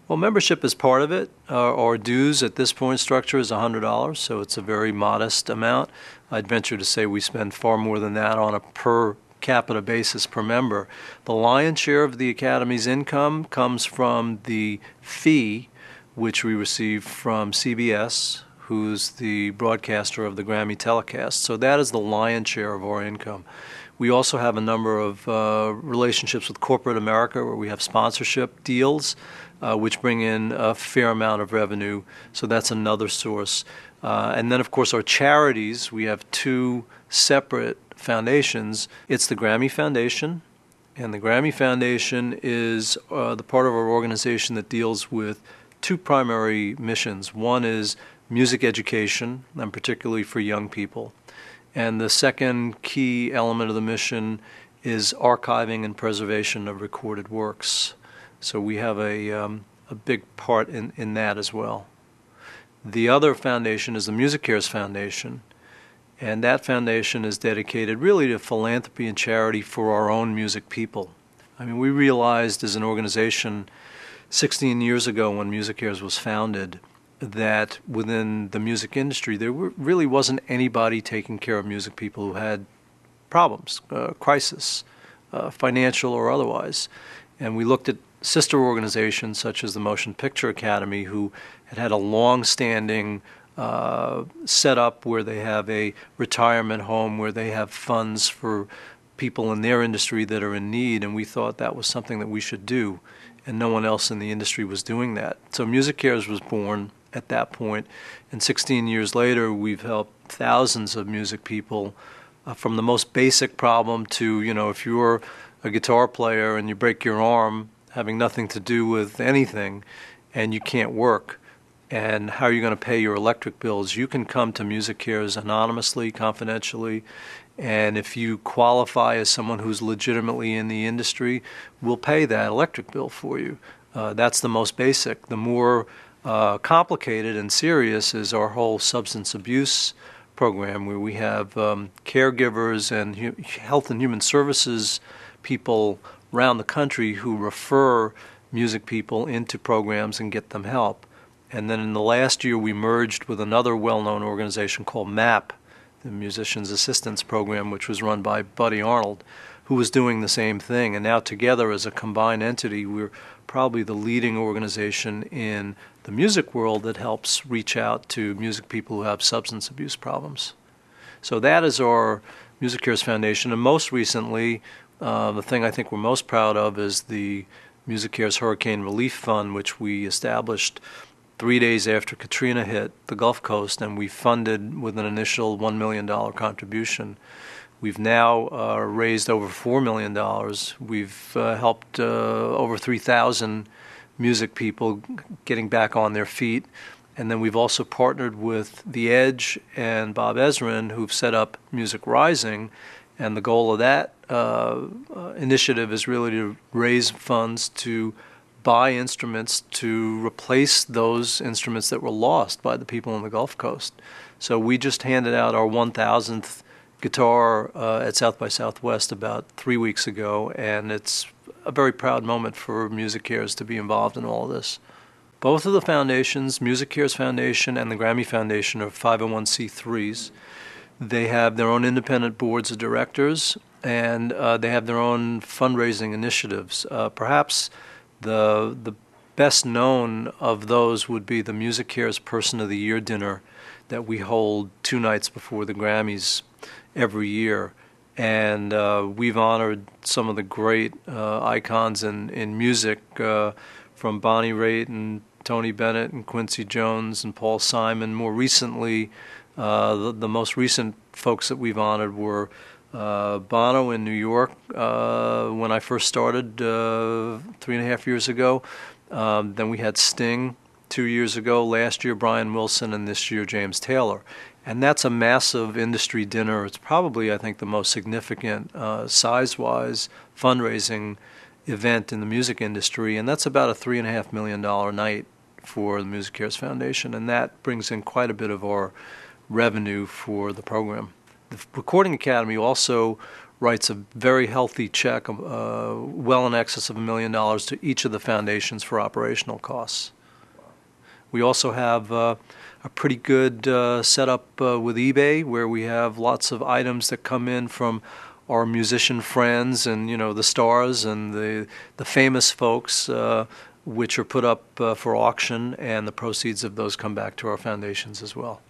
Well, membership is part of it. Our dues at this point structure is $100, so it's a very modest amount. I'd venture to say we spend far more than that on a per capita basis per member. The lion's share of the Academy's income comes from the fee which we receive from CBS, who's the broadcaster of the Grammy telecast. So that is the lion's share of our income. We also have a number of relationships with corporate America where we have sponsorship deals, which bring in a fair amount of revenue. So that's another source. And then, of course, our charities. We have two separate foundations. It's the Grammy Foundation, and the Grammy Foundation is the part of our organization that deals with two primary missions. One is music education, and particularly for young people. And the second key element of the mission is archiving and preservation of recorded works. So we have a big part in that as well. The other foundation is the Musicares Foundation, and that foundation is dedicated really to philanthropy and charity for our own music people. I mean, we realized as an organization 16 years ago when Musicares was founded that within the music industry there really wasn't anybody taking care of music people who had problems, crisis, financial or otherwise. And we looked at sister organizations such as the Motion Picture Academy, who had a long-standing setup where they have a retirement home, where they have funds for people in their industry that are in need, and we thought that was something that we should do, and no one else in the industry was doing that. So Musicares was born at that point, and 16 years later we've helped thousands of music people from the most basic problem to, if you're a guitar player and you break your arm, having nothing to do with anything, and you can't work, and how are you going to pay your electric bills? You can come to Musicares anonymously, confidentially, and if you qualify as someone who's legitimately in the industry, we'll pay that electric bill for you. That's the most basic. The more complicated and serious is our whole substance abuse program, where we have caregivers and health and human services people around the country who refer music people into programs and get them help. And then in the last year we merged with another well-known organization called MAP, the Musicians Assistance Program, which was run by Buddy Arnold, who was doing the same thing. And now together as a combined entity, we're probably the leading organization in the music world that helps reach out to music people who have substance abuse problems. So that is our Musicares Foundation. And most recently, the thing I think we're most proud of is the Musicares Hurricane Relief Fund, which we established 3 days after Katrina hit the Gulf Coast, and we funded with an initial $1 million contribution. We've now raised over $4 million. We've helped over 3,000 music people getting back on their feet. And then we've also partnered with The Edge and Bob Ezrin, who've set up Music Rising. And the goal of that initiative is really to raise funds to buy instruments to replace those instruments that were lost by the people on the Gulf Coast. So we just handed out our 1,000th guitar at South by Southwest about 3 weeks ago, and it's a very proud moment for Musicares to be involved in all of this. Both of the foundations, Musicares Foundation and the Grammy Foundation, are 501c3s. They have their own independent boards of directors, and they have their own fundraising initiatives. Perhaps the best known of those would be the Musicares Person of the Year dinner that we hold 2 nights before the Grammys every year. And we've honored some of the great icons in music, from Bonnie Raitt and Tony Bennett and Quincy Jones and Paul Simon. More recently, the most recent folks that we've honored were Bono in New York when I first started 3.5 years ago. Then we had Sting 2 years ago, last year Brian Wilson, and this year James Taylor. And that's a massive industry dinner. It's probably, I think, the most significant size-wise fundraising event in the music industry, and that's about a $3.5 million night for the Musicares Foundation, and that brings in quite a bit of our revenue for the program. The Recording Academy also writes a very healthy check, well in excess of $1 million to each of the foundations for operational costs. We also have a pretty good setup with eBay, where we have lots of items that come in from our musician friends and, the stars and the famous folks, which are put up for auction, and the proceeds of those come back to our foundations as well.